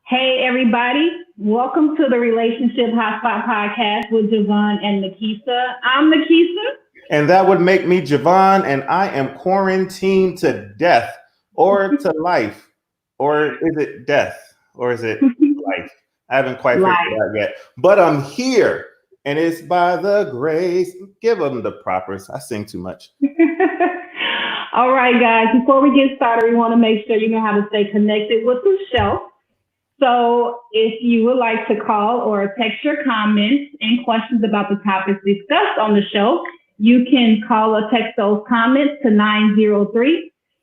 Hey, everybody. Welcome to the Relationship Hotspot podcast with Je Vaughn and Nikisa. I'm Nikisa. And that would make me Je Vaughn, and I am quarantined to death or to life. Or is it death? Or is it life? I haven't quite figured Live. it out yet. But I'm here, and it's by the grace. Give them the propers. I sing too much. All right, guys. Before we get started, we want to make sure you know how to stay connected with the show. So if you would like to call or text your comments and questions about the topics discussed on the show, you can call or text those comments to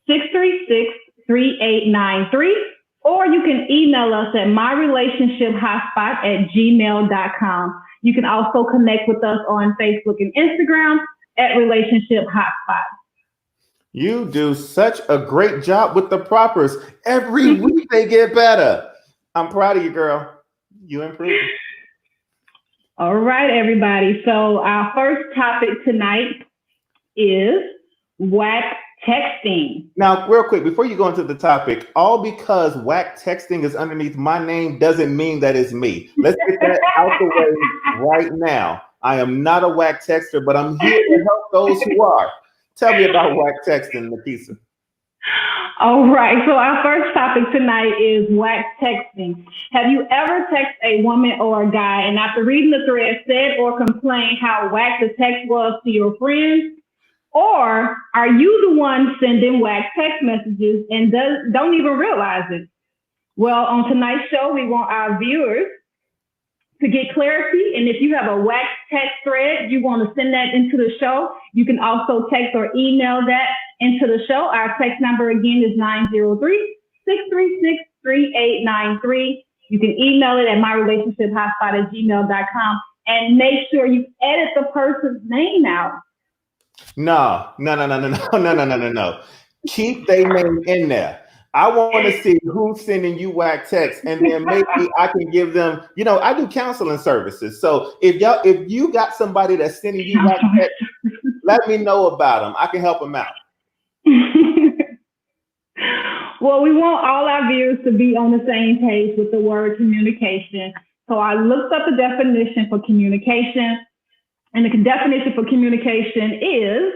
903-636-3893, or you can email us at myrelationshiphotspot@gmail.com. You can also connect with us on Facebook and Instagram at Relationship Hotspot. You do such a great job with the propers. Every week they get better. I'm proud of you, girl. You improved. All right, everybody. So our first topic tonight is whack texting. Now, real quick, before you go into the topic, all because whack texting is underneath my name doesn't mean that it's me. Let's get that out the way right now. I am not a whack texter, but I'm here to help those who are. Tell me about whack texting, Nikisa. All right. So our first topic tonight is whack texting. Have you ever texted a woman or a guy and after reading the thread said or complained how whack the text was to your friends? Or are you the one sending whack text messages and don't even realize it? Well, on tonight's show, we want our viewers to get clarity. And if you have a whack text thread, you want to send that into the show, you can also text or email that into the show. Our text number again is 903-636-3893. You can email it at myrelationshiphotspot@gmail.com and make sure you edit the person's name out. No. Keep their name in there. I want to see who's sending you whack text, and then maybe I can give them. I do counseling services, so if you got somebody that's sending you whack text, let me know about them. I can help them out. Well, we want all our viewers to be on the same page with the word communication. So I looked up the definition for communication, and the definition for communication is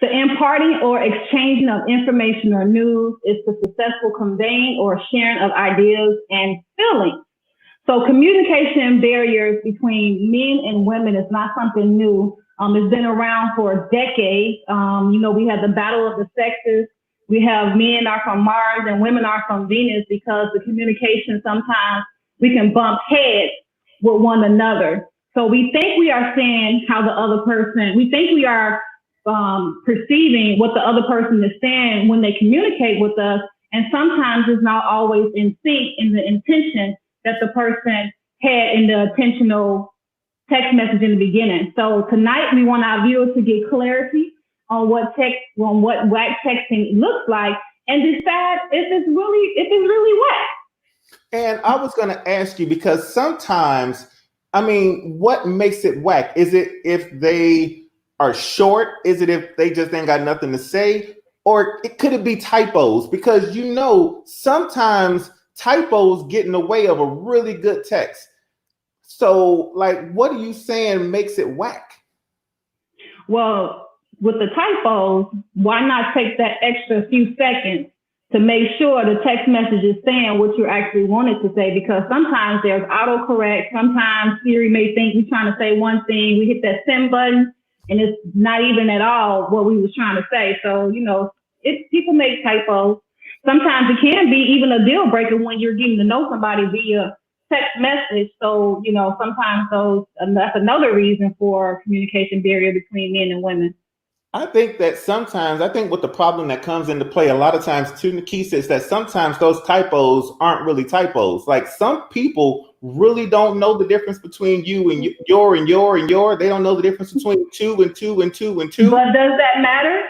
the imparting or exchanging of information or news. Is the successful conveying or sharing of ideas and feelings. So communication barriers between men and women is not something new. It's been around for decades. We have the battle of the sexes. We have men are from Mars and women are from Venus because the communication sometimes we can bump heads with one another. So we think we are saying how the other person, we think we are perceiving what the other person is saying when they communicate with us. And sometimes it's not always in sync in the intention that the person had in the intentional text message in the beginning. So tonight we want our viewers to get clarity on what whack texting looks like and decide if it's really whack. And I was going to ask you because sometimes, what makes it whack? Is it if they are short? Is it if they just ain't got nothing to say? Or could it be typos? Because sometimes typos get in the way of a really good text. So, what are you saying makes it whack? Well, with the typos, why not take that extra few seconds to make sure the text message is saying what you actually wanted to say? Because sometimes there's autocorrect. Sometimes Siri may think we're trying to say one thing. We hit that send button, and it's not even at all what we was trying to say. So, people make typos. Sometimes it can be even a deal breaker when you're getting to know somebody via text message. So, sometimes that's another reason for communication barrier between men and women. I think what the problem that comes into play a lot of times too, Nikisa, is that sometimes those typos aren't really typos. Like some people really don't know the difference between you and your and your and your. They don't know the difference between two and two and two and two. But does that matter?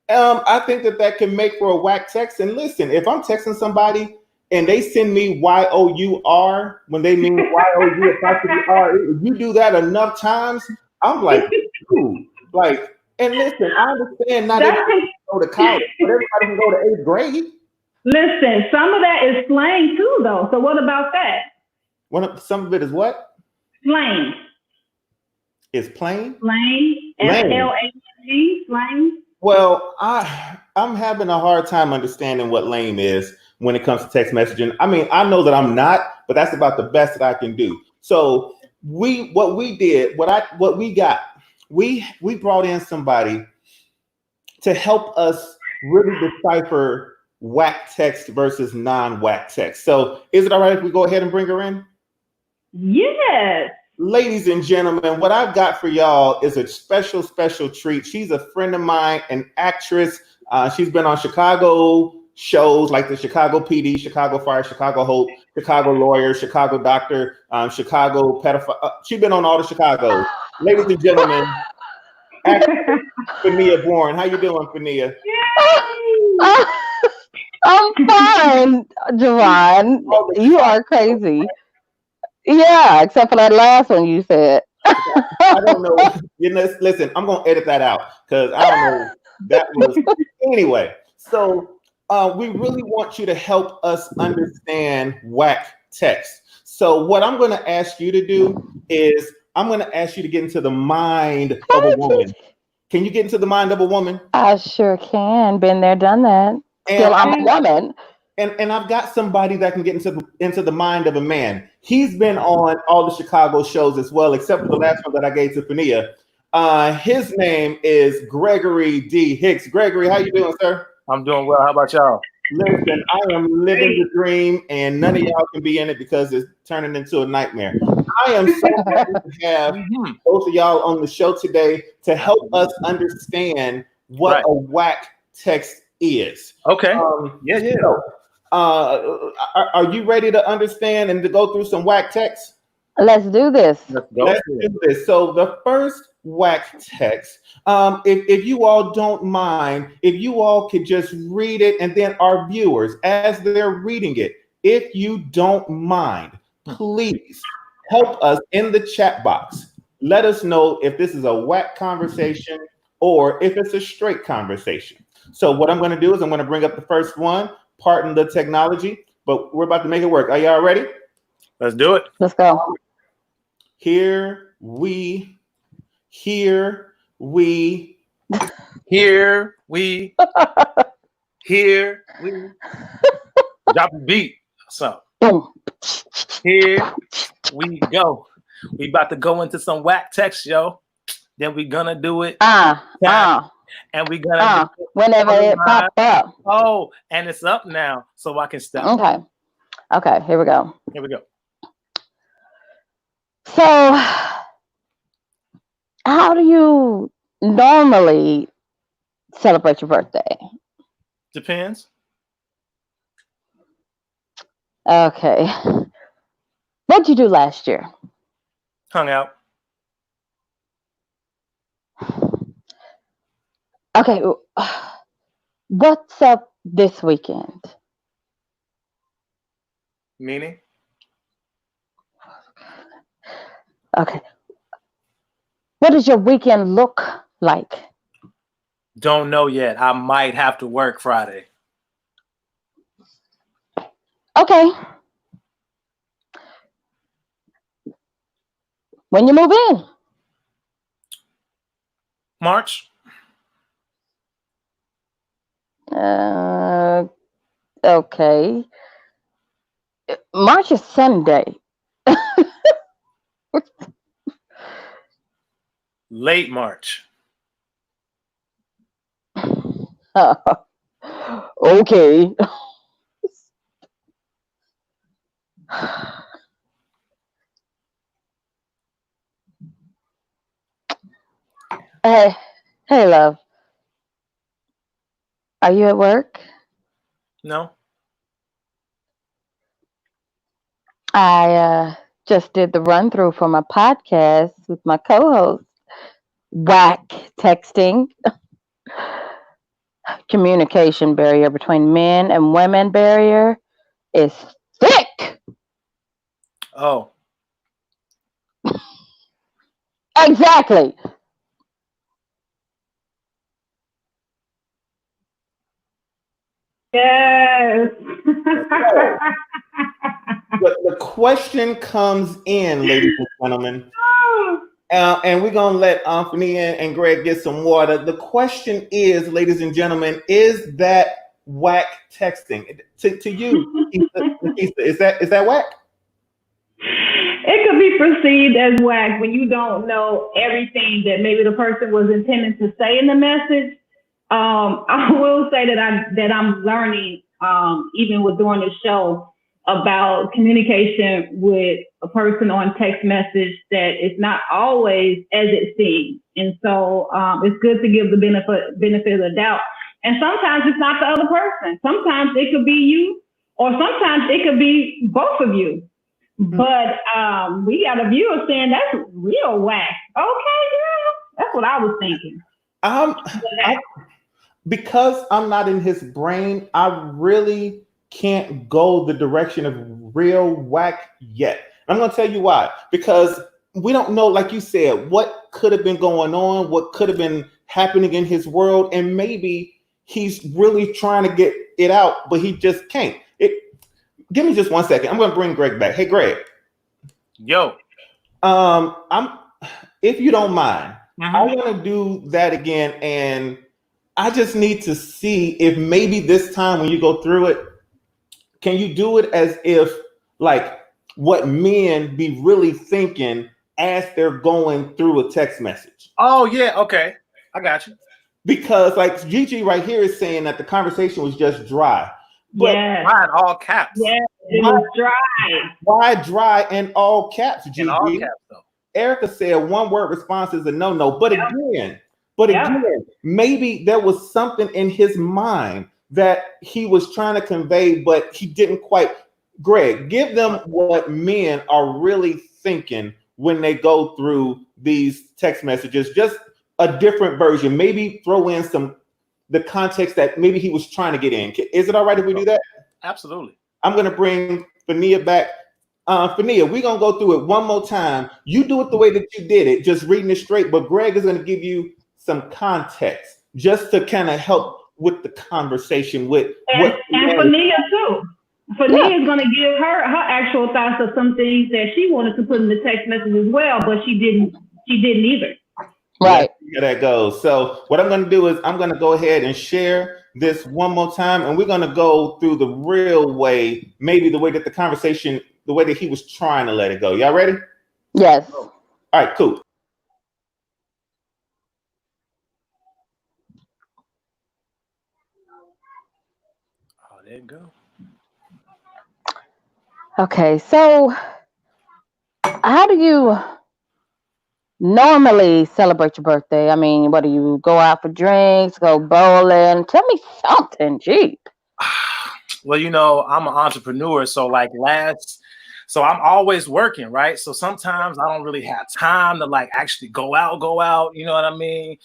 I think that can make for a whack text. And listen, if I'm texting somebody and they send me YOUR when they mean YOU, if you do that enough times, I'm like, ooh, and listen, I understand not everybody can go to college, but everybody can go to 8th grade. Listen, some of that is slang too, though. So what about that? Some of it is what? Slang, Is plain? slang, Lame. SLANG, slang. Well, I'm having a hard time understanding what lame is when it comes to text messaging. I mean, I know that I'm not, but that's about the best that I can do. So what we got, we brought in somebody to help us really decipher whack text versus non-whack text. So is it all right if we go ahead and bring her in? Yes. Ladies and gentlemen, what I've got for y'all is a special, special treat. She's a friend of mine, an actress. She's been on Chicago shows like the Chicago PD, Chicago Fire, Chicago Hope, Chicago Lawyer, Chicago Doctor, Chicago Pedophile. She's been on all the Chicago. Ladies and gentlemen, actress Fania Bourne. How you doing, Fania? Yay! I'm fine, Javon. Oh, the You are crazy. Yeah, except for that last one you said. I don't know. You know, listen, I'm gonna edit that out because I don't know. That was anyway. So we really want you to help us understand whack text. So what I'm gonna ask you to do is I'm gonna ask you to get into the mind of a woman. Can you get into the mind of a woman? I sure can. Been there, done that. And Still, I'm a woman. and I've got somebody that can get into the mind of a man. He's been on all the Chicago shows as well, except for the last one that I gave to Fania. His name is Gregory D. Hicks. Gregory, how you doing, sir? I'm doing well. How about y'all? Listen, I am living the dream, and none of y'all can be in it because it's turning into a nightmare. I am so happy to have both of y'all on the show today to help us understand what a whack text is. Okay. Yeah. So, are you ready to understand and to go through some whack text? Let's do this. Let's do this. So the first whack text, if you all don't mind, if you all could just read it, and then our viewers, as they're reading it, if you don't mind, please help us in the chat box. Let us know if this is a whack conversation or if it's a straight conversation. So what I'm going to do is I'm going to bring up the first one, pardon the technology, but we're about to make it work. Are y'all ready? Let's do it. Let's go. Here we Here we drop a beat. So Boom. here we go. We about to go into some whack text, yo. Then we gonna do it. And we gonna do it whenever it pops up. Oh, and it's up now, so I can stop. Okay, here we go. Here we go. So, how do you normally celebrate your birthday? Depends. Okay. What'd you do last year? Hung out. Okay. What's up this weekend? Meaning? Okay. What does your weekend look like? Don't know yet. I might have to work Friday. Okay. When you move in? March. Okay. March is Sunday. Late March. Okay. Hey, love. Are you at work? No. I just did the run through for my podcast with my co-host. Whack texting. Communication barrier between men and women barrier is thick. Oh. Exactly. Yes. But the question comes in, ladies and gentlemen, and we're gonna let Anthony and Greg get some water. The question is, ladies and gentlemen, is that whack texting? To you, Nikisa, is that whack? It could be perceived as whack when you don't know everything that maybe the person was intending to say in the message. I will say that I'm learning, even with doing the show, about communication with a person on text message, that it's not always as it seems. And so it's good to give the benefit of the doubt. And sometimes it's not the other person. Sometimes it could be you, or sometimes it could be both of you. Mm-hmm. But we got a viewer saying that's real whack. Okay, yeah, that's what I was thinking. Because I'm not in his brain, I really can't go the direction of real whack yet. I'm going to tell you why. Because we don't know, like you said, what could have been going on, what could have been happening in his world, and maybe he's really trying to get it out, but he just can't. Give me just 1 second. I'm going to bring Greg back. Hey, Greg. Yo. If you don't mind, I want to do that again, and I just need to see if maybe this time when you go through it, can you do it as if like what men be really thinking as they're going through a text message? Oh, yeah. Okay. I got you. Because like Gigi right here is saying that the conversation was just dry. But dry in all caps. Yeah, it was dry. Why dry in all caps, Gigi? In all caps, though. Erica said one word response is a no-no. But again, maybe there was something in his mind that he was trying to convey, but he didn't quite. Greg, give them what men are really thinking when they go through these text messages. Just a different version. Maybe throw in the context that maybe he was trying to get in. Is it all right if we do that? Absolutely. I'm going to bring Fania back. Fania, we're going to go through it one more time. You do it the way that you did it, just reading it straight. But Greg is going to give you some context just to kind of help with the conversation with and Fania too. Fania is going to give her actual thoughts of some things that she wanted to put in the text message as well, but she didn't either. Right. Yeah, that goes. So what I'm going to do is I'm going to go ahead and share this one more time, and we're going to go through the real way, maybe the way that the conversation, the way that he was trying to let it go. Y'all ready? Yes. All right, cool. Oh, there you go. Okay, so how do you normally celebrate your birthday? I mean, what do you go out for drinks, go bowling? Tell me something, gee. Well, you know, I'm an entrepreneur, so so I'm always working, right? So sometimes I don't really have time to like actually go out, you know what I mean?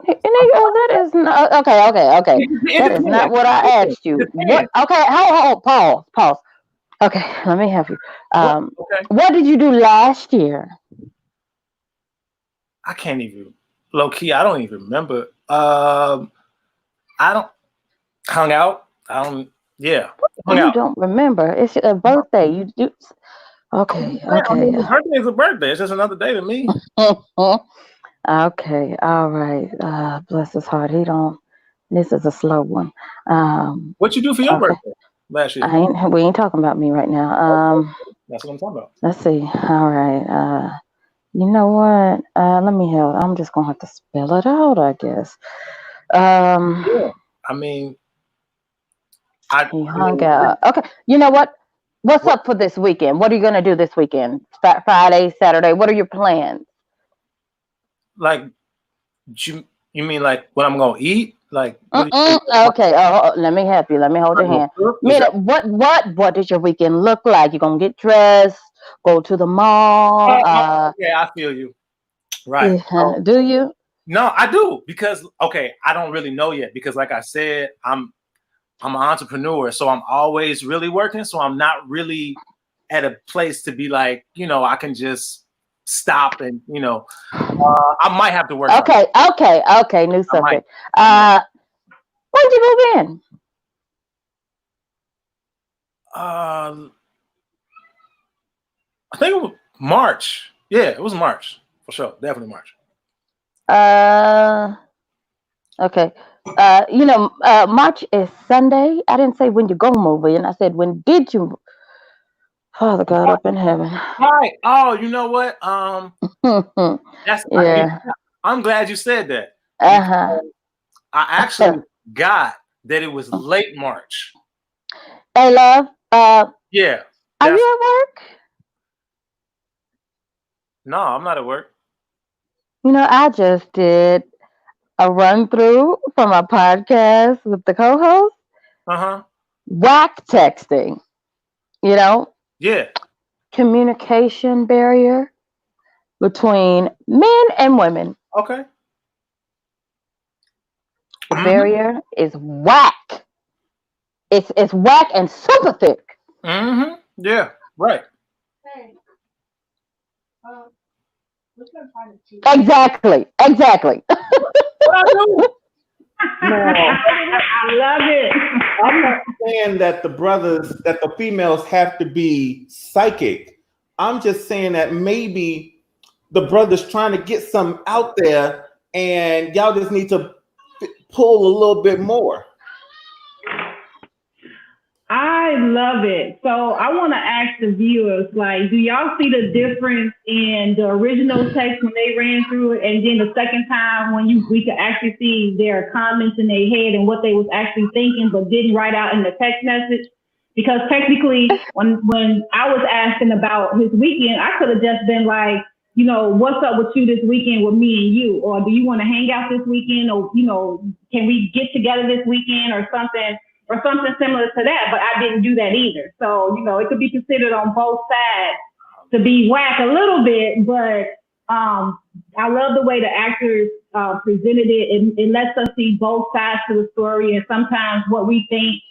That is not okay. That is not what I asked you. What? Okay, hold, pause. Okay, let me help you. What did you do last year? I can't even, low key, I don't even remember. I don't hung out. You don't remember? It's a birthday. You do. Okay. I mean, his birthday is a birthday. It's just another day to me. Okay. All right. Bless his heart. This is a slow one. What you do for your birthday last year? We ain't talking about me right now. That's what I'm talking about. Let's see. All right. You know what? Let me help. I'm just gonna have to spell it out, I guess. Yeah. I mean, he hung out. Okay. You know what? What's up for this weekend? What are you gonna do this weekend? Friday, Saturday. What are your plans? Like, you mean like what I'm gonna eat? Like, okay. Let me help you. Let me hold your hand. What does your weekend look like? You gonna get dressed? Go to the mall? Yeah, I feel you. Right. Do you? No, I do, because I don't really know yet, because like I said, I'm an entrepreneur, so I'm always really working. So I'm not really at a place to be like, you know, I can just stop and, you know, I might have to work. Okay. New subject. When did you move in? I think it was March. Yeah, it was March for sure. Definitely March. Okay. March is Sunday. I didn't say when you go moving. I said when did you? Father God up in heaven. Right. Oh, you know what? That's yeah. I'm glad you said that. Uh-huh. I actually got that it was late March. Hey, love. Yeah. Are you at work? No, I'm not at work. I just did a run through from a podcast with the co-host. Whack texting. Yeah. Communication barrier between men and women. Okay. The barrier is whack. It's whack and super thick. Mm-hmm. Yeah. Right. Exactly. What I do? No, I love it. I'm not saying that the females have to be psychic. I'm just saying that maybe the brothers trying to get something out there and y'all just need to pull a little bit more. I love it. So I want to ask the viewers, do y'all see the difference in the original text when they ran through it, and then the second time when we could actually see their comments in their head and what they was actually thinking, but didn't write out in the text message? Because technically, when I was asking about his weekend, I could have just been like, what's up with you this weekend with me and you, or do you want to hang out this weekend, or can we get together this weekend or something? Or something similar to that, but I didn't do that either. So, it could be considered on both sides to be whack a little bit, but I love the way the actors presented it. It lets us see both sides to the story, and sometimes what we think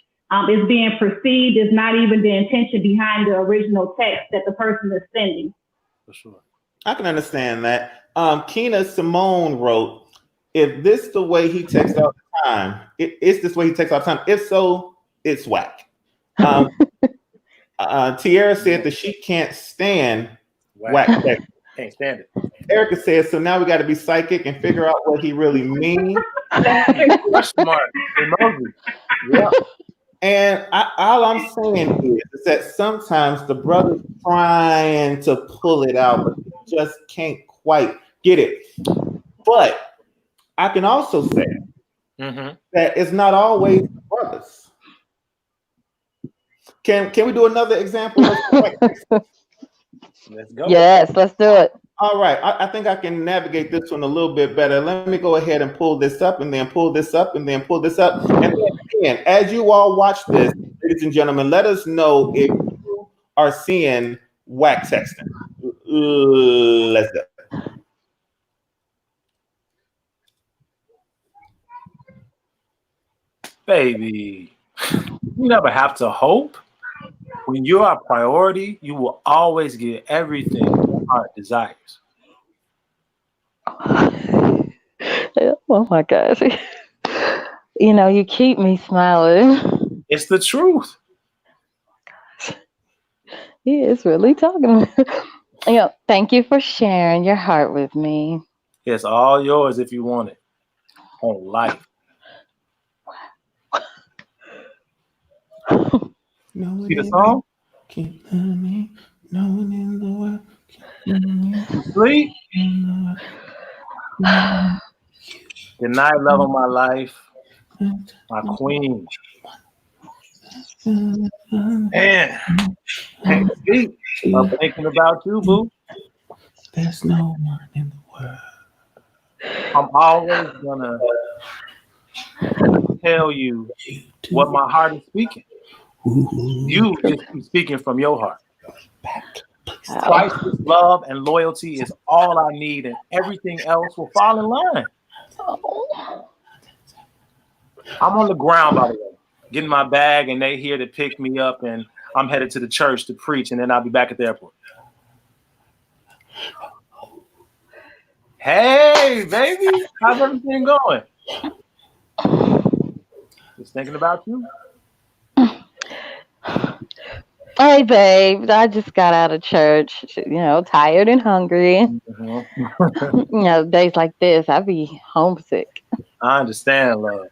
is being perceived is not even the intention behind the original text that the person is sending. For sure. I can understand that. Keena Simone wrote, if this the way he texts all the time, it's this way he texts all the time. If so, it's whack. Tiara said that she can't stand whack text. Can't stand it. Erica says, so now we got to be psychic and figure out what he really means. Question mark. Emoji. Yeah. And all I'm saying is that sometimes the brother's trying to pull it out, but they just can't quite get it. But I can also say that it's not always the brothers. Can we do another example? Let's go. Yes, let's do it. All right. I think I can navigate this one a little bit better. Let me go ahead and pull this up and then pull this up and then pull this up. And then again, as you all watch this, ladies and gentlemen, let us know if you are seeing whack texting. Let's go. Baby, you never have to hope. When you are a priority, you will always get everything your heart desires. Oh my gosh. You keep me smiling. It's the truth. He is really talking. Thank you for sharing your heart with me. It's all yours if you want it. On life. See the song? Keep me, no one in the world. Sleep. Good night, love of my life. My queen. Man. Can't sleep. I'm thinking about you, boo. There's no one in the world. I'm always gonna tell you what my heart is speaking. You just keep speaking from your heart. Priceless love and loyalty is all I need, and everything else will fall in line. I'm on the ground, by the way, getting my bag, and they here to pick me up, and I'm headed to the church to preach, and then I'll be back at the airport. Hey, baby, how's everything going? Just thinking about you. Hey, babe, I just got out of church, tired and hungry. Days like this, I be homesick. I understand, love.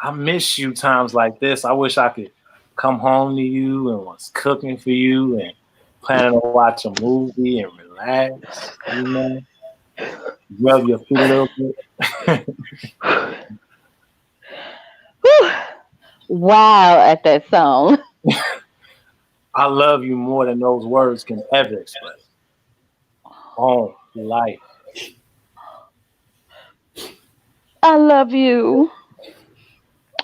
I miss you times like this. I wish I could come home to you and was cooking for you and planning to watch a movie and relax, rub your feet a little bit. Wow, at that song. I love you more than those words can ever express. Oh, life. I love you.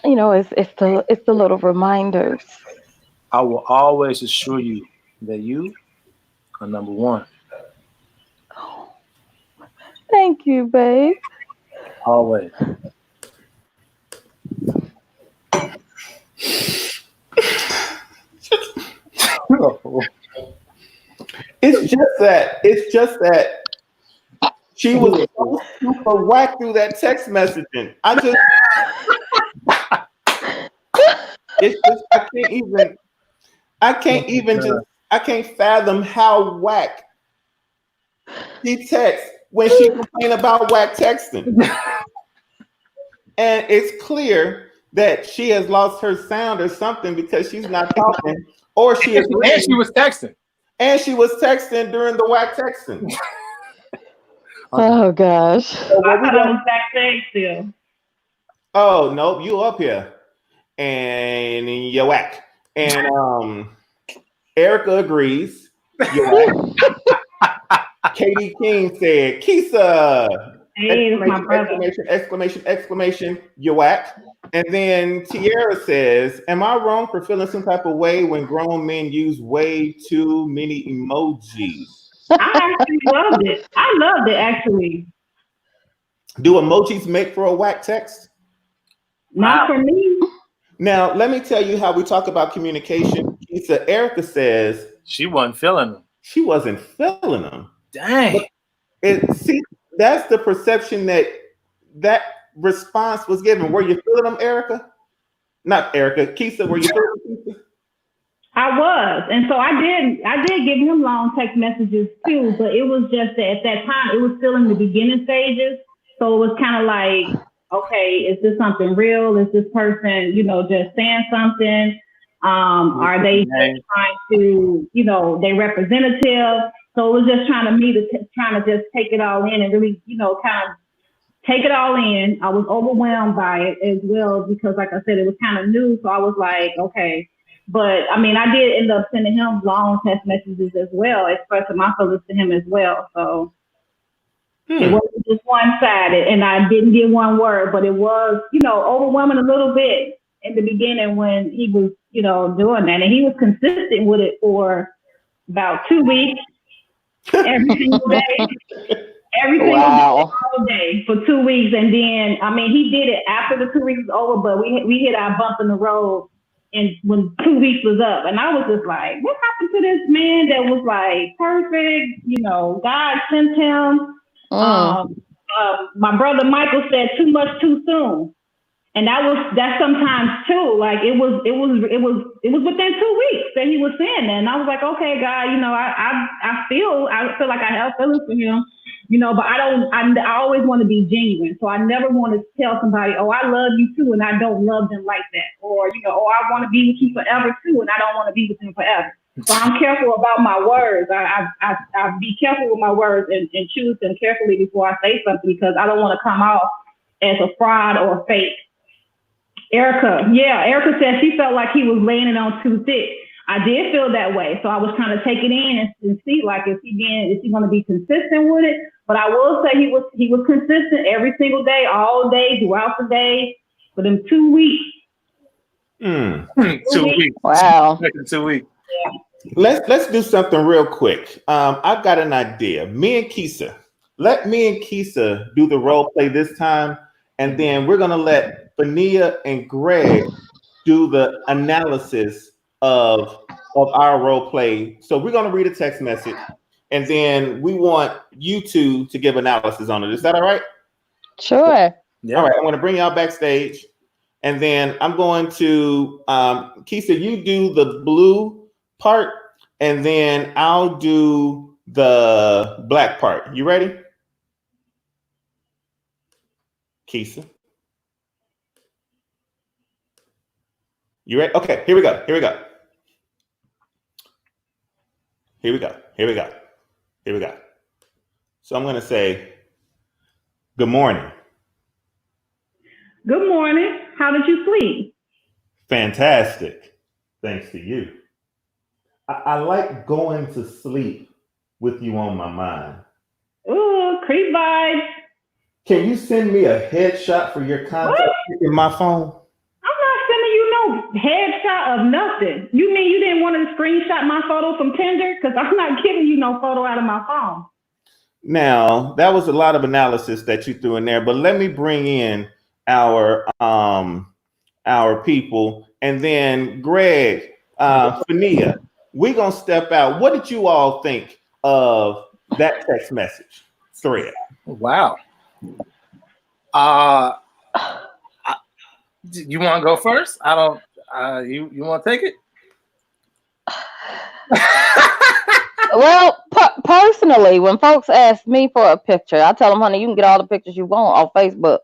It's the little reminders. I will always assure you that you are number one. Thank you, babe. Always. It's just that she was so super whack through that text messaging. I can't fathom how whack she texts when she complained about whack texting. And it's clear that she has lost her sound or something because she's not talking, or she is reading. And she was texting. And she was texting during the whack texting. Oh gosh. So I thought I was backstage still. Oh nope, you up here. And you're whack. And Erica agrees. You're whack. Katie King said, Kisa! Hey, that's my brother. Exclamation, you're whack. And then Tiara says, am I wrong for feeling some type of way when grown men use way too many emojis? I actually loved it. I loved it, actually. Do emojis make for a whack text? Not for me. Now, let me tell you how we talk about communication. Erica says she wasn't feeling them. She wasn't feeling them. Dang. That's the perception that response was given. Were you feeling them, Erica? Not Erica. Kisa, were you feeling them? I was. And so I did give him long text messages too, but it was just that at that time, it was still in the beginning stages. So it was kind of like, okay, is this something real? Is this person, just saying something? Are they just trying to, they representative? So it was just trying to just take it all in and really, kind of take it all in. I was overwhelmed by it as well because, like I said, it was kind of new. So I was like, okay. But I mean, I did end up sending him long text messages as well, expressing my feelings to him as well. So it wasn't just one-sided, and I didn't get one word, but it was, overwhelming a little bit in the beginning when he was, doing that, and he was consistent with it for about 2 weeks, every single day. Every single day for 2 weeks, and then I mean he did it after the 2 weeks was over, but we hit our bump in the road, and when 2 weeks was up, and I was just like, what happened to this man that was like perfect? God sent him. My brother Michael said too much too soon, and that's sometimes too. Like it was within 2 weeks that he was saying that, and I was like, okay, God, I feel like I have feelings for him. But I always want to be genuine. So I never want to tell somebody, oh, I love you too, and I don't love them like that. Or, oh, I want to be with you forever too, and I don't want to be with them forever. So I'm careful about my words. I be careful with my words and choose them carefully before I say something because I don't want to come off as a fraud or a fake. Erica said she felt like he was laying it on too thick. I did feel that way. So I was trying to take it in and see, like, is he going to be consistent with it? But I will say he was consistent every single day, all day, throughout the day, for them 2 weeks. 2 weeks. Wow. 2 weeks. Yeah. Let's do something real quick. I've got an idea. Me and Kisa. Let me and Kisa do the role play this time, and then we're gonna let Benia and Greg do the analysis of our role play. So we're gonna read a text message, and then we want you two to give analysis on it. Is that all right? Sure. Yeah. All right. I'm gonna bring y'all backstage, and then I'm going to Kisa. You do the blue part, and then I'll do the black part. You ready? Kisa. You ready? Okay, here we go. Here we go. Here we go. Here we go. Here we go. So I'm going to say, good morning. Good morning. How did you sleep? Fantastic. Thanks to you. I like going to sleep with you on my mind. Ooh, creep vibes. Can you send me a headshot for your contact in my phone? I'm not sending you no headshot of nothing. You mean you didn't want to screenshot my photo from Tinder? Because I'm not giving you no photo out of my phone. Now, that was a lot of analysis that you threw in there, but let me bring in our people, and then Greg, Fania, we're gonna step out. What did you all think of that text message thread? Wow. You want to go first? I don't. You want to take it? Well, personally, when folks ask me for a picture, I tell them, honey, you can get all the pictures you want on Facebook.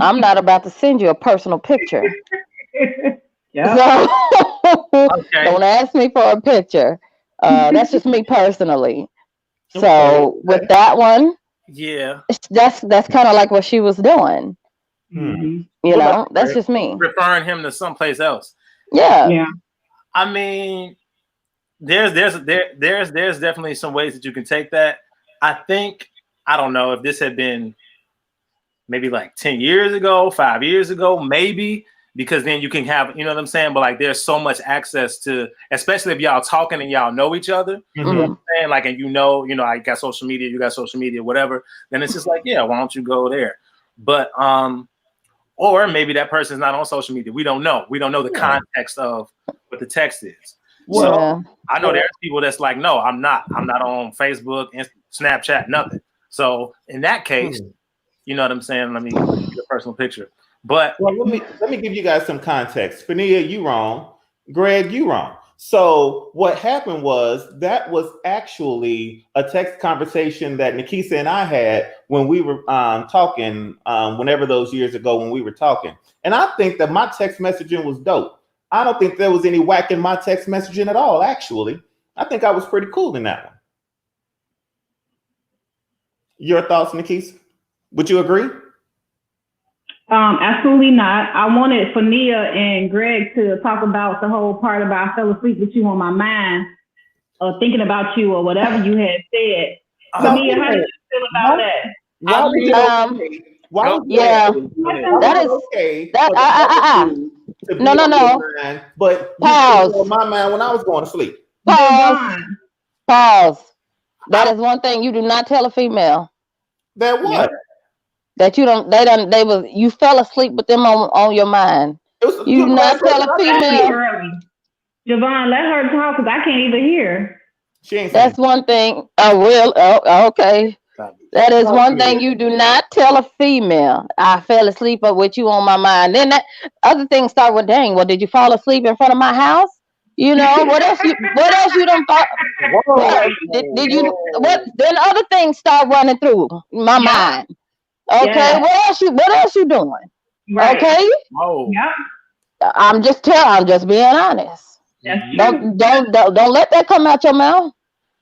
I'm not about to send you a personal picture. Yeah. So don't ask me for a picture. That's just me personally. So with that one, yeah, that's kind of like what she was doing. Mm-hmm. You know, that's just me referring him to someplace else. Yeah. I mean, there's definitely some ways that you can take that. I think, I don't know if this had been maybe like 10 years ago, 5 years ago, maybe, because then you can have, you know what I'm saying? But like, there's so much access to, especially if y'all talking and y'all know each other, you know what I'm saying? Like, and you know, I got social media, you got social media, whatever. Then it's just like, yeah, why don't you go there? But, or maybe that person's not on social media. We don't know. We don't know the context of what the text is. So I know there's people that's like, no, I'm not on Facebook, Snapchat, nothing. So in that case, you know what I'm saying? Let me get a personal picture. But let me give you guys some context. Fania, you wrong. Greg, you wrong. So what happened was that was actually a text conversation that Nikisa and I had when we were talking, whenever those years ago when we were talking. And I think that my text messaging was dope. I don't think there was any whack in my text messaging at all, actually. I think I was pretty cool in that one. Your thoughts, Nikisa? Would you agree? Absolutely not. I wanted Fania and Greg to talk about the whole part about I fell asleep with you on my mind, or thinking about you, or whatever you had said. Fania, how do you feel about that? But pause. On my mind when I was going to sleep. Pause. That is one thing you do not tell a female. That what? That you don't. You fell asleep with them on your mind. You do not tell a female. Je Vaughn, let her talk because I can't even hear. That's one thing. Okay. That is one thing you do not tell a female. I fell asleep with you on my mind. Then that other things start with, dang, well, did you fall asleep in front of my house? You know, what else you done thought? Did you what then other things start running through my mind. Okay, what else you doing? Right. Okay? I'm just being honest. Don't let that come out your mouth.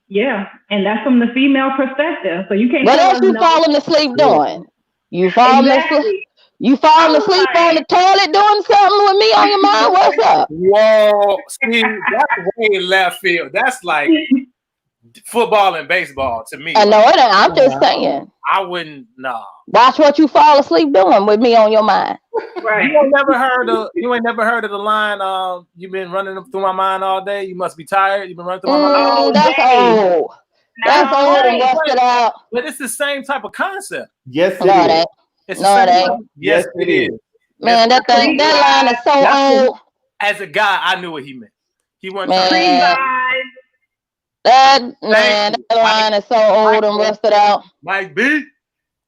Yeah, and that's from the female perspective. So you can't. What else you falling asleep doing? You falling asleep. You falling asleep on the toilet doing something with me on your mind? What's up? Whoa, see, that's way left field. That's like football and baseball to me. I know it ain't. I'm just saying. I wouldn't. No. Watch what you fall asleep doing with me on your mind. Right. You ain't never heard of the line. You've been running through my mind all day. You must be tired. You've been running through my mind. That's old. That's old and rusted out. But it's the same type of concept. Yes, it is. Yes, it is. Man, that line is so old. As a guy, I knew what he meant. He wasn't that line is so old and rusted out. Mike B.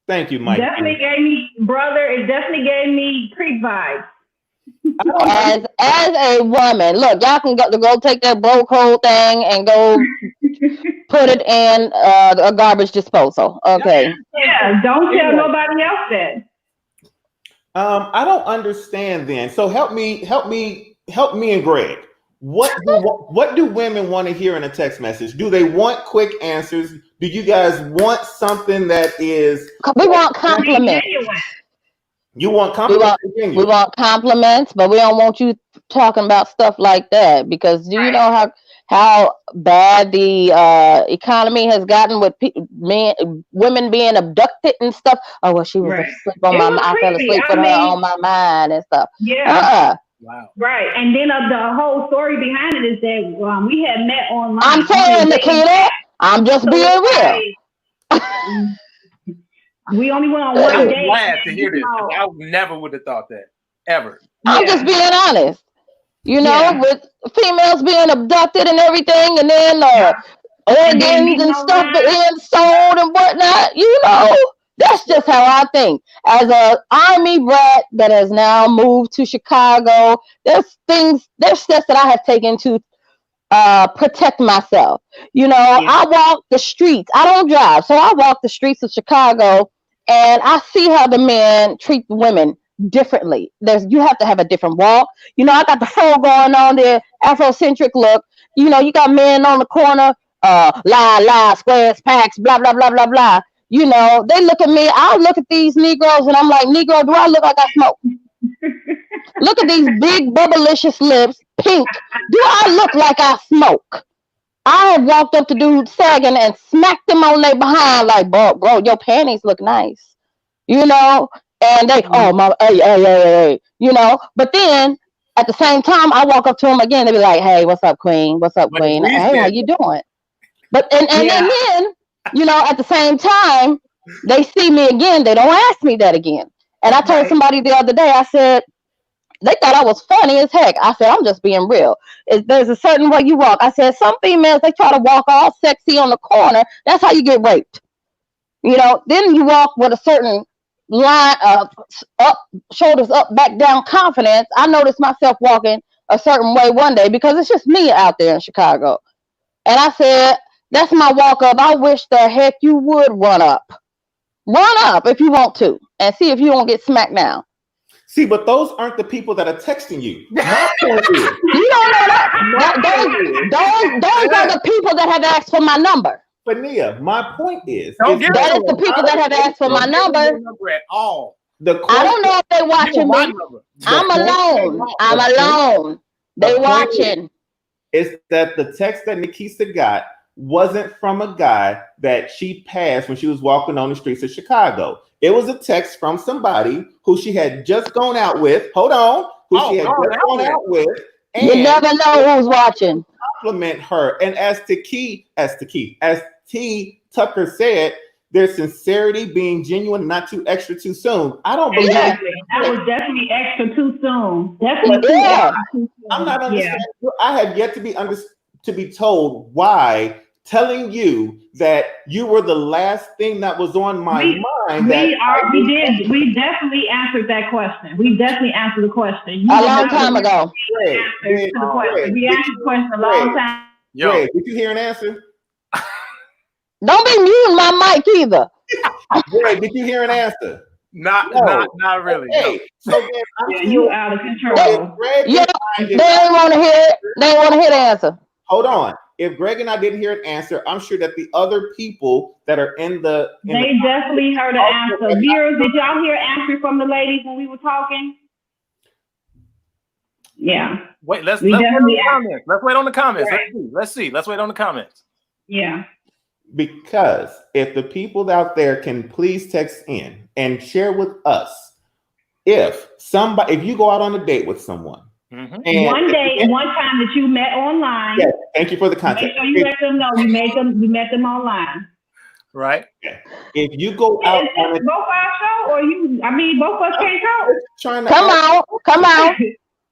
Thank you, Mike. Definitely gave me, brother. It definitely gave me creep vibes. As a woman, look, y'all can go take that broke hole thing and go put it in a garbage disposal. Okay. Yeah, don't tell nobody else that. I don't understand then. So help me and Greg. What do women want to hear in a text message? Do they want quick answers? Do you guys want something that is? We want compliments. You want compliments? We want compliments, but we don't want you talking about stuff like that, because do you know how bad the economy has gotten with women being abducted and stuff? Oh, well, she was asleep on my mind. I fell asleep with her on my mind and stuff. Yeah. Wow. Right. And then the whole story behind it is that we had met online. I'm saying, Nikita, I'm just being real. We only went on one date. I'm glad to hear this. I never would have thought that, ever. I'm just being honest. You know, with females being abducted and everything, and then organs and stuff being sold and whatnot, you know. That's just how I think. As an Army brat that has now moved to Chicago, there's steps that I have taken to protect myself. You know, I walk the streets. I don't drive, so I walk the streets of Chicago, and I see how the men treat the women differently. You have to have a different walk. You know, I got the fro going on there, Afrocentric look. You know, you got men on the corner, squares, packs, blah, blah, blah, blah, blah. You know, they look at me. I look at these Negroes and I'm like, Negro, do I look like I smoke? Look at these big, bubblicious lips, pink. Do I look like I smoke? I have walked up to dudes sagging and smacked them on their behind like, bro, your panties look nice. You know? And they, hey. You know? But then, at the same time, I walk up to them again. They be like, hey, what's up, queen? What's up, queen? Hey, how you doing? But, and then, you know, at the same time, they see me again. They don't ask me that again. And I told somebody the other day, I said, they thought I was funny as heck. I said, I'm just being real. There's a certain way you walk. I said, some females, they try to walk all sexy on the corner. That's how you get raped. You know, then you walk with a certain line up, shoulders up, back down confidence. I noticed myself walking a certain way one day because it's just me out there in Chicago. And I said, that's my walk up. I wish the heck you would run up. Run up if you want to and see if you don't get smacked down. See, but those aren't the people that are texting you. My point is, you don't know that. Those are the people that have asked for my number. But Nia, my point is, that is the people that have asked for my number. At all. I don't know if they're watching me. I'm alone. They watching. It's that the text that Nikisa got wasn't from a guy that she passed when she was walking on the streets of Chicago. It was a text from somebody who she had just gone out with. Hold on. She had just gone out with. And you never know who's watching. Compliment her. And as T. Tucker said, there's sincerity, being genuine, not too extra too soon. I don't believe that was definitely extra too soon. Definitely extra too soon. I'm not understanding. I have yet to be told why telling you that you were the last thing that was on my mind. We definitely answered that question. We definitely answered the question. A long time ago. We answered the question a long time. Greg, did you hear an answer? Don't be muting my mic either. Greg, did you hear an answer? Not really. Okay. No. So you out of control. They didn't want to hear it. They didn't want to hear the answer. Hold on. If Greg and I didn't hear an answer, I'm sure that the other people that are they definitely heard an answer. Viewers, did y'all hear an answer from the ladies when we were talking? Yeah. Wait, let's wait on the comments. Let's wait on the comments. Right. Let's see. Let's wait on the comments. Yeah. Because if the people out there can please text in and share with us, if you go out on a date with someone, one time that you met online. Yes, thank you for the context. Make sure you let them know you met them online. Right. If you go out on both our show, or both of us can't go. Come out.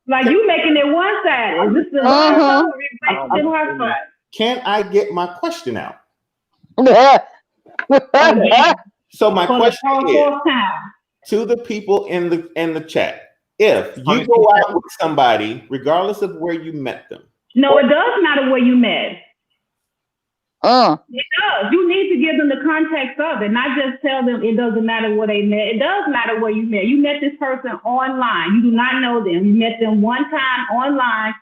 Like you making it one side. This is Relationship Hotspot. Can I get my question out? So my question is to the people in the chat. If you go out with somebody, regardless of where you met them. No, it does matter where you met. It does. You need to give them the context of it, not just tell them it doesn't matter where they met. It does matter where you met. You met this person online. You do not know them. You met them one time online,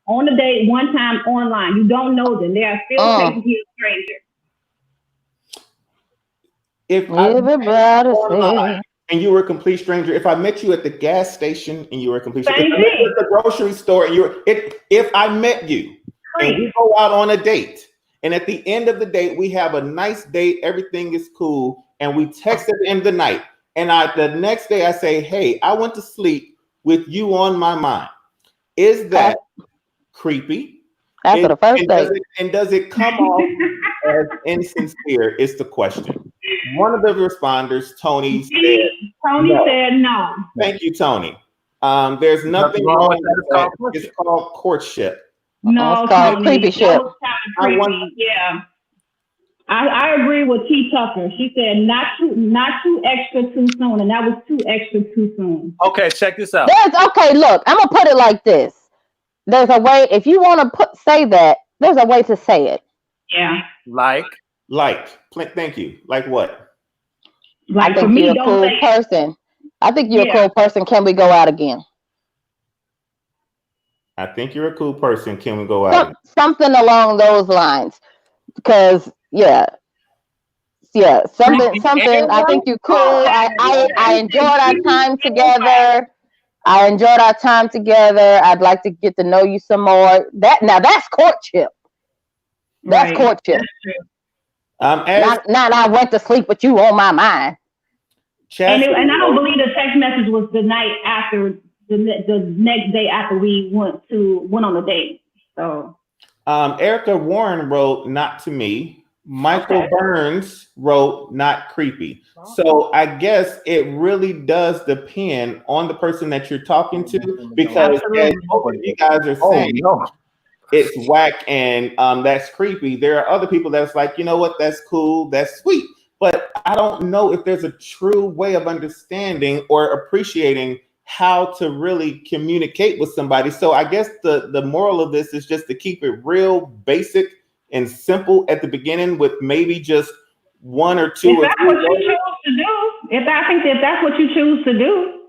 on a date, one time online. You don't know them. They are still technically a stranger. If everybody online, and you were a complete stranger, if I met you at the gas station and you were a complete stranger, if I met you at the grocery store and if I met you and we go out on a date, and at the end of the date, we have a nice date, everything is cool, and we text at the end of the night. And the next day I say, hey, I went to sleep with you on my mind. Is that creepy? After the first date. Does it come off as insincere is the question. One of the responders, Tony, said no. Thank you, Tony. There's nothing wrong with that. It's called courtship. No, it's called creepy shit. Yeah. I agree with T. Tucker. She said not too extra too soon, and that was too extra too soon. Okay, check this out. Okay, look, I'm gonna put it like this. There's a way, if you want to say that, there's a way to say it. Yeah. Like. Thank you. Like what? Like, I think you're a cool person. I think you're a cool person. Can we go out again? I think you're a cool person. Can we go out? Something along those lines. Because something. I think you're cool. I enjoyed our time together. I'd like to get to know you some more. That's courtship. That's courtship. Not I went to sleep with you on my mind. And I don't believe the text message was the night after. The next day after we went on a date. So Erica Warren wrote, not to me. Michael Burns wrote, not creepy. So I guess it really does depend on the person that you're talking to, because as both of you guys are saying, it's whack and that's creepy. There are other people that's like, you know what, that's cool, that's sweet. But I don't know if there's a true way of understanding or appreciating how to really communicate with somebody. So I guess the moral of this is just to keep it real basic and simple at the beginning, with maybe just one or two. If that's what you choose to do, if that's what you choose to do,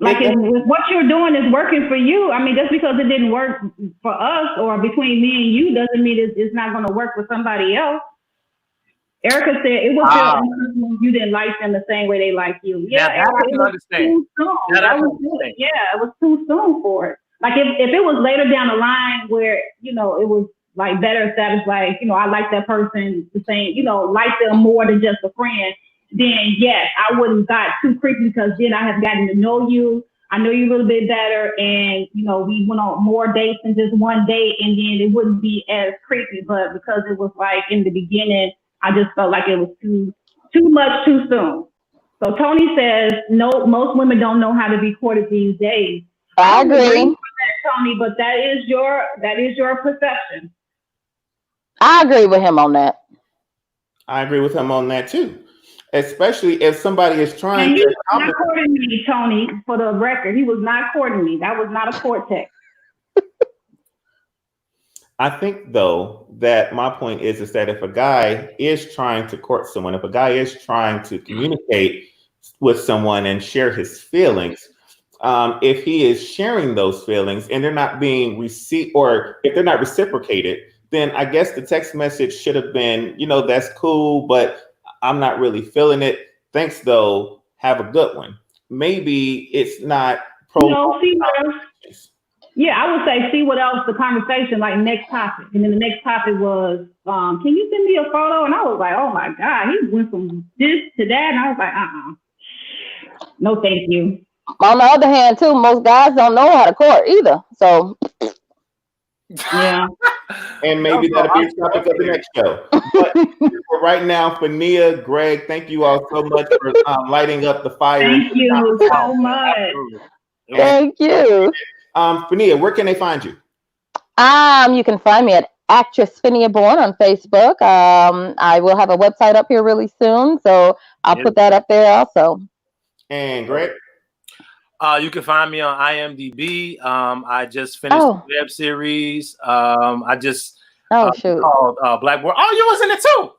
like if what you're doing is working for you. I mean, just because it didn't work for us or between me and you doesn't mean it's not going to work for somebody else. Erica said it was uncomfortable. You didn't like them the same way they like you. Yeah, I can understand. It was too soon for it. Like if it was later down the line where, it was like better established, like, I like that person the same, like them more than just a friend, then yes, I wouldn't got too creepy, because then I have gotten to know you. I know you a little bit better, and we went on more dates than just one date, and then it wouldn't be as creepy. But because it was like in the beginning, I just felt like it was too much too soon. So Tony says, no, most women don't know how to be courted these days. I agree with that, Tony, but that is your perception. I agree with him on that. I agree with him on that too. Especially if somebody is trying and he was not courting me, Tony, for the record. He was not courting me. That was not a court text. I think, though, that my point is that if a guy is trying to court someone, if a guy is trying to communicate with someone and share his feelings, if he is sharing those feelings and they're not being received, or if they're not reciprocated, then I guess the text message should have been, that's cool, but I'm not really feeling it. Thanks, though. Have a good one. Maybe it's not Yeah, I would say, see what else the conversation, like next topic. And then the next topic was, can you send me a photo? And I was like, oh my God, he went from this to that. And I was like, no, thank you. On the other hand, too, most guys don't know how to court either. So, yeah. And maybe that'll be a topic of the next show. But for right now, for Nia, Greg, thank you all so much for lighting up the fire. Thank you so much. Thank you. Fania, where can they find you? You can find me at Actress Fania Born on Facebook. I will have a website up here really soon, so I'll put that up there also. And Greg? You can find me on IMDb. I just finished a web series. I just called Blackboard. Oh, you was in it too.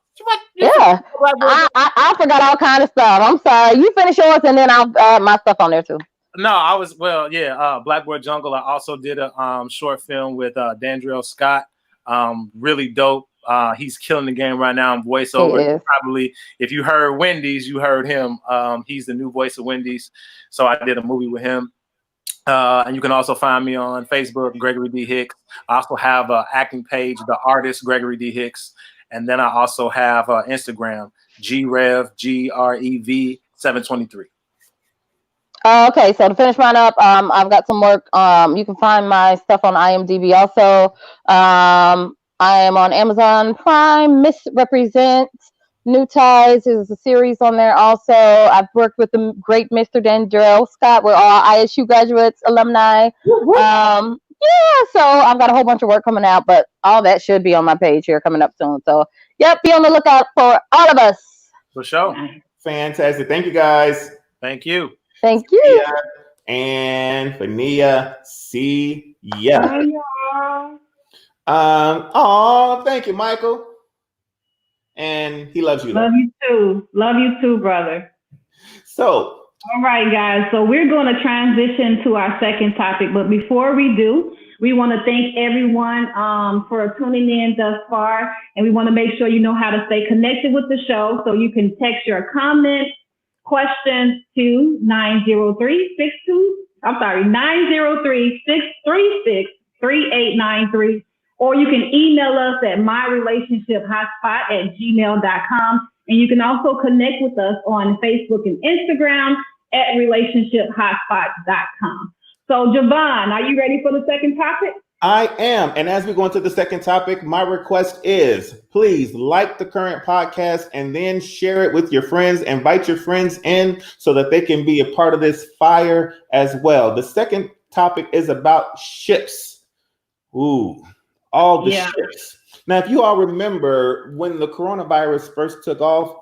Yeah, I forgot all kind of stuff. I'm sorry. You finish yours, and then I'll add my stuff on there too. No, I was Blackboard Jungle. I also did a short film with Dandrell Scott. Really dope. He's killing the game right now in voiceover. Probably, if you heard Wendy's, you heard him. He's the new voice of Wendy's. So I did a movie with him. And you can also find me on Facebook, Gregory D. Hicks. I also have an acting page, The Artist Gregory D. Hicks. And then I also have Instagram, GREV 723. Okay, so to finish mine up, I've got some work. You can find my stuff on IMDb. Also, I am on Amazon Prime. Misrepresent New Ties is a series on there. Also, I've worked with the great Mr. Dandrell Scott. We're all ISU graduates, alumni. Yeah, so I've got a whole bunch of work coming out, but all that should be on my page here coming up soon. So, yep, be on the lookout for all of us. For sure. Fantastic. Thank you, guys. Thank you. Thank you. And Fania, see ya. Thank you, Michael. And he loves you. Love you too. Love you too, brother. So, all right, guys. So we're going to transition to our second topic. But before we do, we want to thank everyone for tuning in thus far. And we want to make sure you know how to stay connected with the show. So you can text your comments, questions to 903-636-3893, or you can email us at myrelationshiphotspot@gmail.com. And you can also connect with us on Facebook and Instagram at relationshiphotspot.com. So, Je Vaughn, are you ready for the second topic? I am. And as we go into the second topic, my request is please like the current podcast and then share it with your friends. Invite your friends in so that they can be a part of this fire as well. The second topic is about ships. Ooh, all the ships. Now, if you all remember when the coronavirus first took off,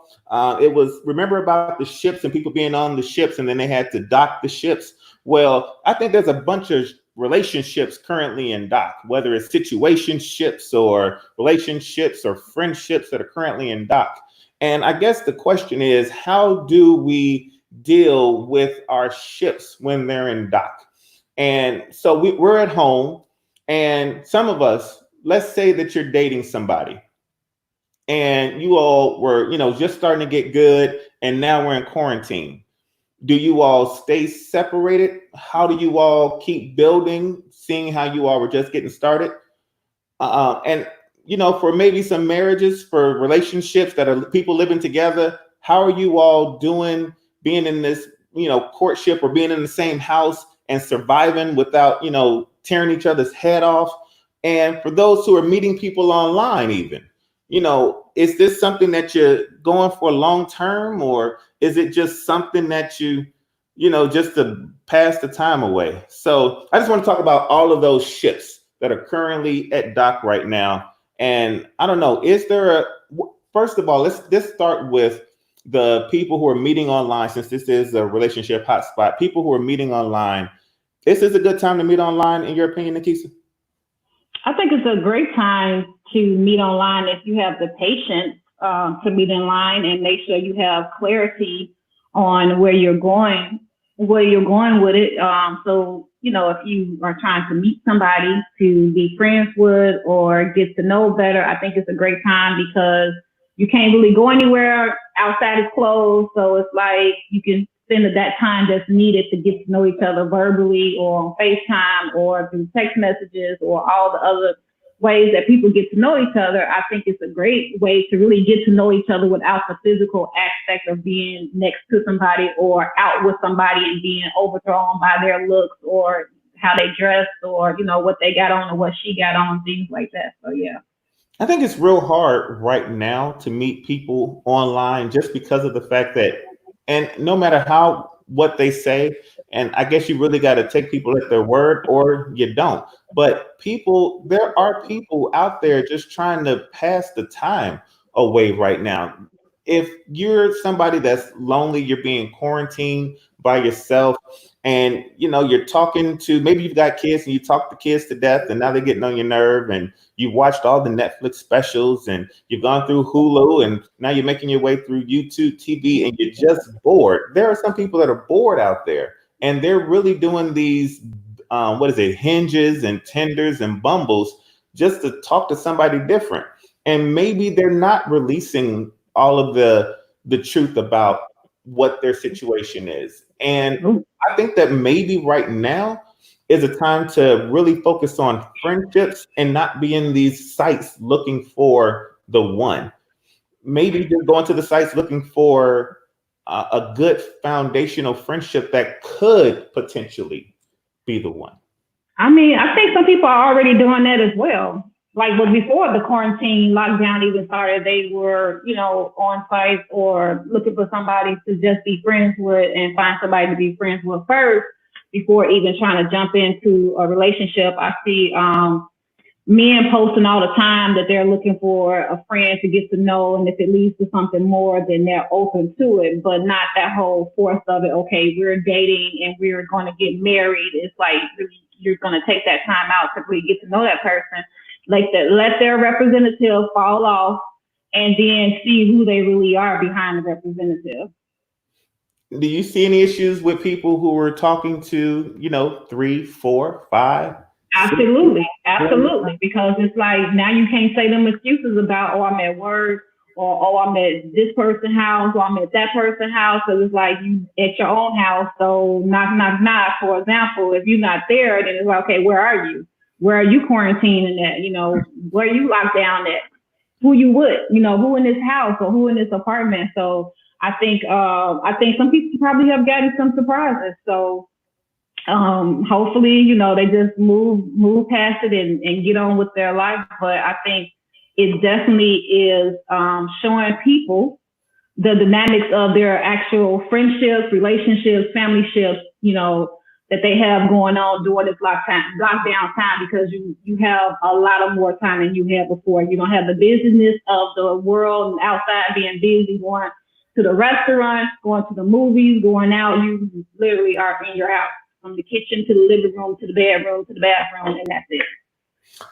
remember about the ships and people being on the ships and then they had to dock the ships. Well, I think there's a bunch of relationships currently in dock, whether it's situationships or relationships or friendships that are currently in dock. And I guess the question is, how do we deal with our ships when they're in dock? And so we're at home, and some of us, let's say that you're dating somebody and you all were, just starting to get good, and now we're in quarantine. Do you all stay separated? How do you all keep building, seeing how you all were just getting started? And for maybe some marriages, for relationships that are people living together, how are you all doing being in this, courtship or being in the same house and surviving without, tearing each other's head off? And for those who are meeting people online, even, is this something that you're going for long term, or is it just something that you just to pass the time away? So I just want to talk about all of those ships that are currently at dock right now. And I don't know, first of all, let's start with the people who are meeting online, since this is a relationship hotspot. People who are meeting online, this is a good time to meet online, in your opinion, Nikisa? I think it's a great time to meet online if you have the patience to meet online and make sure you have clarity on where you're going with it. So, if you are trying to meet somebody to be friends with or get to know better, I think it's a great time because you can't really go anywhere outside is closed. So it's like you can spend that time that's needed to get to know each other verbally or on FaceTime or through text messages or all the other ways that people get to know each other. I think it's a great way to really get to know each other without the physical aspect of being next to somebody or out with somebody and being overthrown by their looks or how they dress or, what they got on or what she got on, things like that. So, yeah. I think it's real hard right now to meet people online just because of the fact that, and no matter what they say, and I guess you really got to take people at their word or you don't. But there are people out there just trying to pass the time away right now. If you're somebody that's lonely, you're being quarantined by yourself, and you're talking to, maybe you've got kids and you talk the kids to death, and now they're getting on your nerve, and you've watched all the Netflix specials, and you've gone through Hulu, and now you're making your way through YouTube TV, and you're just bored. There are some people that are bored out there, and they're really doing these hinges and Tinders and Bumbles just to talk to somebody different. And maybe they're not releasing all of the truth about what their situation is. And I think that maybe right now is a time to really focus on friendships and not be in these sites looking for the one. Maybe just going to the sites looking for a good foundational friendship that could potentially be the one. I mean, I think some people are already doing that as well. Like, but before the quarantine lockdown even started, they were, on sites or looking for somebody to just be friends with and find somebody to be friends with first before even trying to jump into a relationship. I see men posting all the time that they're looking for a friend to get to know, and if it leads to something more, then they're open to it, but not that whole force of it. Okay, we're dating and we're going to get married. It's like you're going to take that time out to really get to know that person. Like that, let their representative fall off and then see who they really are behind the representative. Do you see any issues with people who are talking to, 3, 4, 5? Absolutely. Because it's like, now you can't say them excuses about, I'm at work, or I'm at this person's house, or I'm at that person's house. So it's like you at your own house. So knock, knock, knock. For example, if you're not there, then it's like, okay, where are you? Where are you quarantining at? Where are you locked down at? Who you with? Who in this house or who in this apartment? So I think some people probably have gotten some surprises. So hopefully, they just move past it and get on with their life. But I think it definitely is showing people the dynamics of their actual friendships, relationships, family ships, that they have going on during this lockdown time, because you have a lot of more time than you had before. You don't have the busyness of the world and outside being busy, going to the restaurant, going to the movies, going out. You literally are in your house, from the kitchen to the living room to the bedroom to the bathroom, and that's it.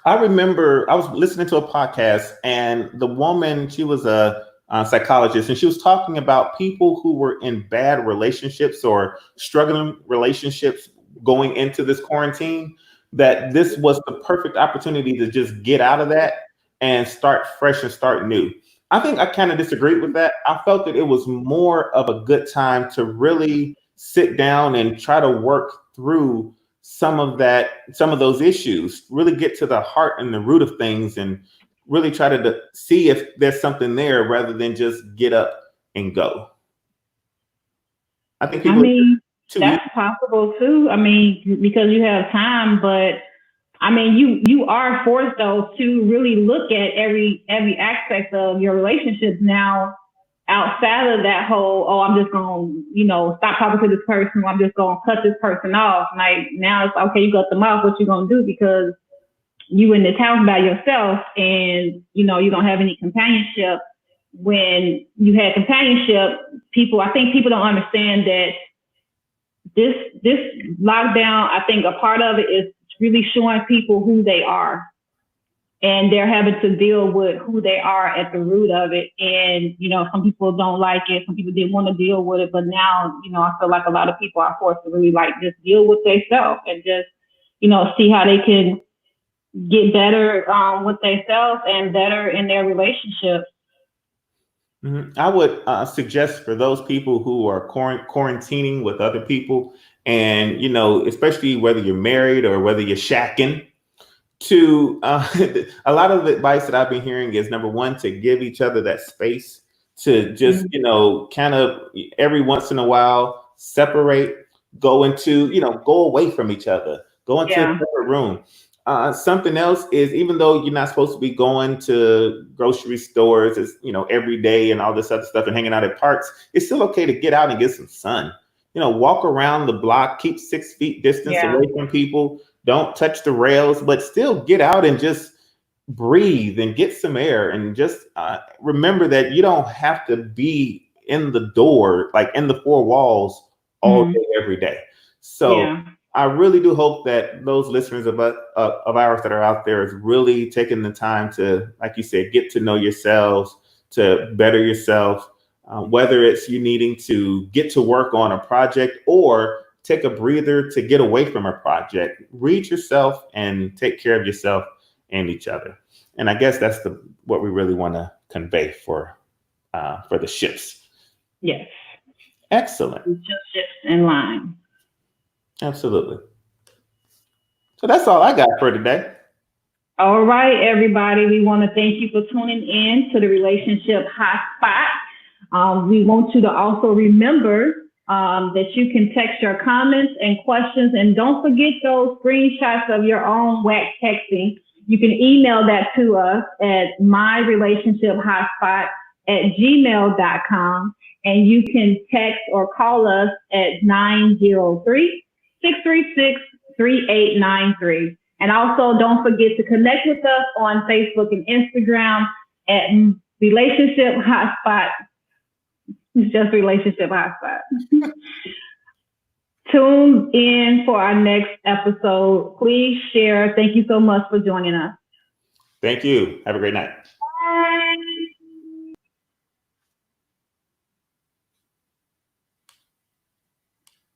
I remember I was listening to a podcast, and the woman, she was a psychologist, and she was talking about people who were in bad relationships or struggling relationships going into this quarantine, that this was the perfect opportunity to just get out of that and start fresh and start new. I think I kind of disagreed with that. I felt that it was more of a good time to really sit down and try to work through some of those issues, really get to the heart and the root of things, and really try to see if there's something there rather than just get up and go. I think that's possible too. Because you have time, but you are forced though to really look at every aspect of your relationships now, outside of that whole, I'm just going to, stop talking to this person, I'm just going to cut this person off. Like, now it's okay, you cut them off, what you going to do? Because you in this house by yourself, and, you don't have any companionship. When you had companionship, I think people don't understand that this lockdown, I think a part of it is really showing people who they are. And they're having to deal with who they are at the root of it. And, some people don't like it. Some people didn't want to deal with it. But now, I feel like a lot of people are forced to really just deal with themselves and just, see how they can get better with themselves and better in their relationships. Mm-hmm. I would suggest for those people who are quarantining with other people, and, especially whether you're married or whether you're shacking, to a lot of the advice that I've been hearing is, number one, to give each other that space to just, kind of every once in a while separate, go away from each other, go into a separate room. Something else is, even though you're not supposed to be going to grocery stores, every day and all this other stuff and hanging out at parks, it's still okay to get out and get some sun. Walk around the block, keep 6 feet distance away from people. Don't touch the rails, but still get out and just breathe and get some air, and just remember that you don't have to be in the door, like in the 4 walls all day, every day. So yeah. I really do hope that those listeners of ours that are out there is really taking the time to, like you said, get to know yourselves, to better yourself, whether it's you needing to get to work on a project or take a breather to get away from a project. Read yourself and take care of yourself and each other. And I guess that's what we really want to convey for the shifts. Yes. Excellent. Just shifts in line. Absolutely. So that's all I got for today. All right, everybody. We want to thank you for tuning in to the Relationship Hotspot. We want you to also remember that you can text your comments and questions, and don't forget those screenshots of your own whack texting. You can email that to us at myrelationshiphotspot@gmail.com, and you can text or call us at 903-636-3893. And also don't forget to connect with us on Facebook and Instagram at Relationship Hotspot. It's just Relationship Hotspot. Tune in for our next episode. Please share. Thank you so much for joining us. Thank you. Have a great night.